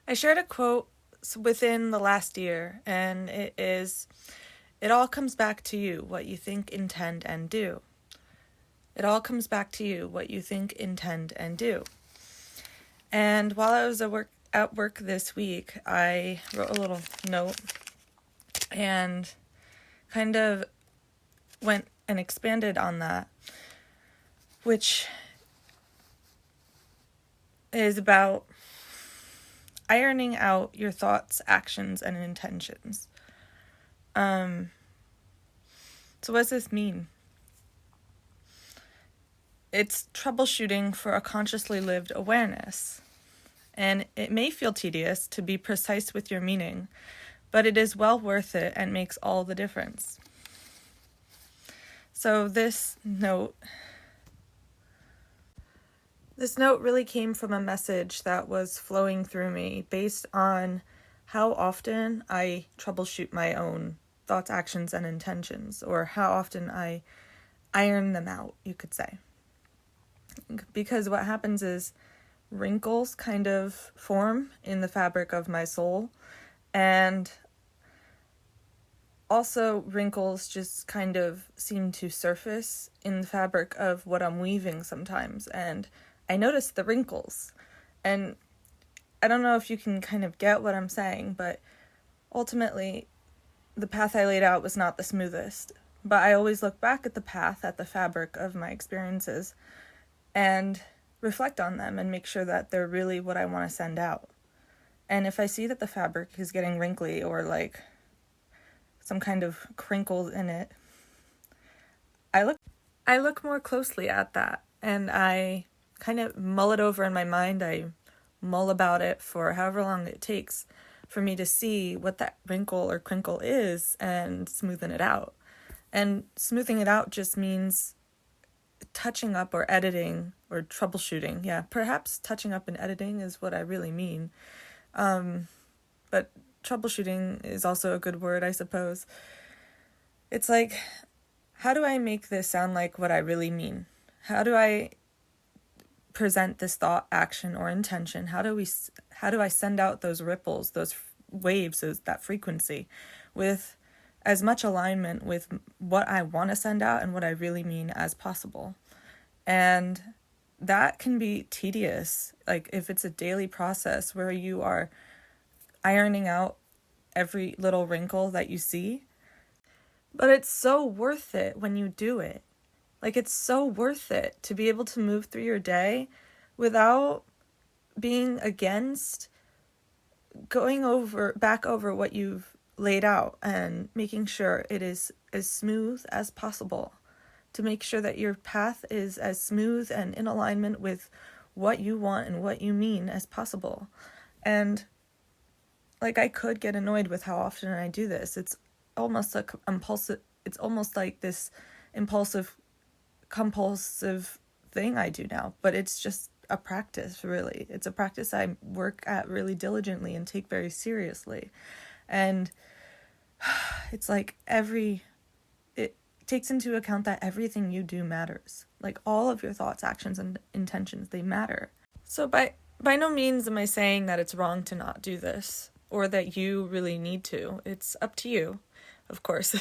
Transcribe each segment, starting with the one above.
I shared a quote within the last year, and it all comes back to you, what you think, intend, and do. It all comes back to you, what you think, intend, and do. And while I was at work this week, I wrote a little note and kind of went and expanded on that, which is about ironing out your thoughts, actions, and intentions. So what does this mean? It's troubleshooting for a consciously lived awareness. And it may feel tedious to be precise with your meaning, but it is well worth it and makes all the difference. So this note really came from a message that was flowing through me based on how often I troubleshoot my own thoughts, actions, and intentions, or how often I iron them out, you could say. Because what happens is wrinkles kind of form in the fabric of my soul, and also wrinkles just kind of seem to surface in the fabric of what I'm weaving sometimes, and I notice the wrinkles. And I don't know if you can kind of get what I'm saying, but ultimately the path I laid out was not the smoothest, but I always look back at the path, at the fabric of my experiences, and reflect on them and make sure that they're really what I want to send out. And if I see that the fabric is getting wrinkly or like some kind of crinkles in it, I look more closely at that, and I kind of mull it over in my mind. I mull about it for however long it takes for me to see what that wrinkle or crinkle is and smoothen it out. And smoothing it out just means touching up or editing or troubleshooting. Yeah, perhaps touching up and editing is what I really mean. But troubleshooting is also a good word, I suppose. It's like, how do I make this sound like what I really mean? How do I present this thought, action, or intention? How do I send out those ripples, those waves, that frequency with as much alignment with what I want to send out and what I really mean as possible? And that can be tedious, like if it's a daily process where you are ironing out every little wrinkle that you see. But it's so worth it when you do it. Like, it's so worth it to be able to move through your day without being against going back over what you've laid out and making sure it is as smooth as possible, to make sure that your path is as smooth and in alignment with what you want and what you mean as possible. And like, I could get annoyed with how often I do this. It's almost it's almost like this compulsive thing I do now, but it's just a practice, really. It's a practice I work at really diligently and take very seriously. And it's like it takes into account that everything you do matters. Like, all of your thoughts, actions, and intentions, they matter. So by no means am I saying that it's wrong to not do this, or that you really need to. It's up to you, of course.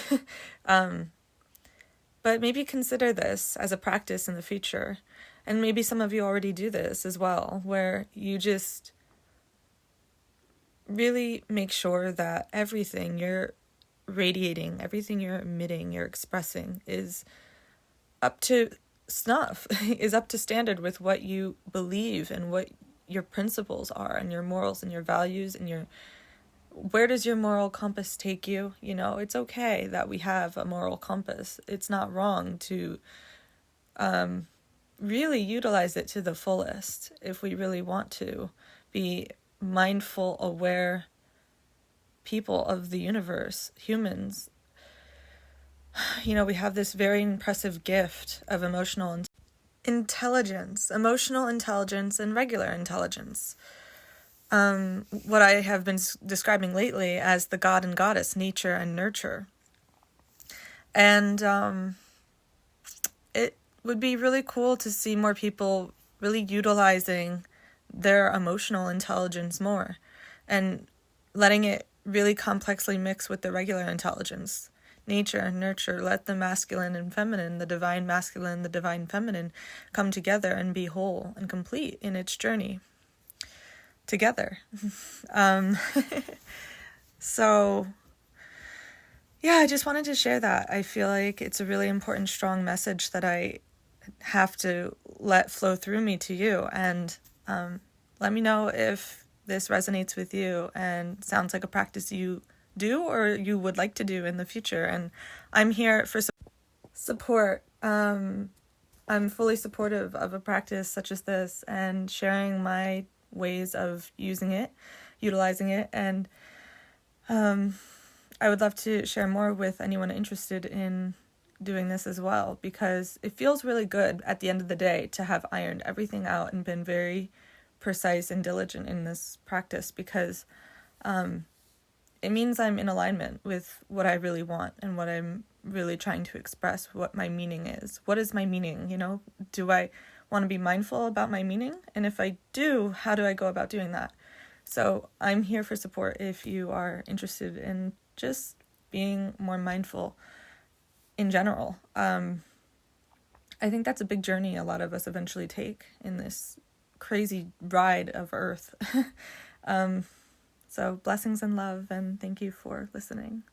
But maybe consider this as a practice in the future. And maybe some of you already do this as well, where you just really make sure that everything you're radiating, everything you're emitting, you're expressing is up to snuff, is up to standard with what you believe and what your principles are and your morals and your values and where does your moral compass take you? You know, it's okay that we have a moral compass. It's not wrong to really utilize it to the fullest if we really want to be mindful, aware people of the universe, humans. You know, we have this very impressive gift of emotional intelligence, and regular intelligence. What I have been describing lately as the god and goddess, nature and nurture. And it would be really cool to see more people really utilizing their emotional intelligence more and letting it really complexly mix with the regular intelligence. Nature and nurture, let the masculine and feminine, the divine masculine, the divine feminine, come together and be whole and complete in its journey together. So, yeah, I just wanted to share that. I feel like it's a really important, strong message that I have to let flow through me to you. And let me know if this resonates with you and sounds like a practice you do or you would like to do in the future. And I'm here for support. I'm fully supportive of a practice such as this and sharing my ways of using it, utilizing it. And I would love to share more with anyone interested in doing this as well, because it feels really good at the end of the day to have ironed everything out and been very precise and diligent in this practice, because it means I'm in alignment with what I really want and what I'm really trying to express, what my meaning is. What is my meaning? Do I want to be mindful about my meaning? And if I do, how do I go about doing that? So I'm here for support if you are interested in just being more mindful in general. I think that's a big journey a lot of us eventually take in this crazy ride of Earth. So blessings and love, and thank you for listening.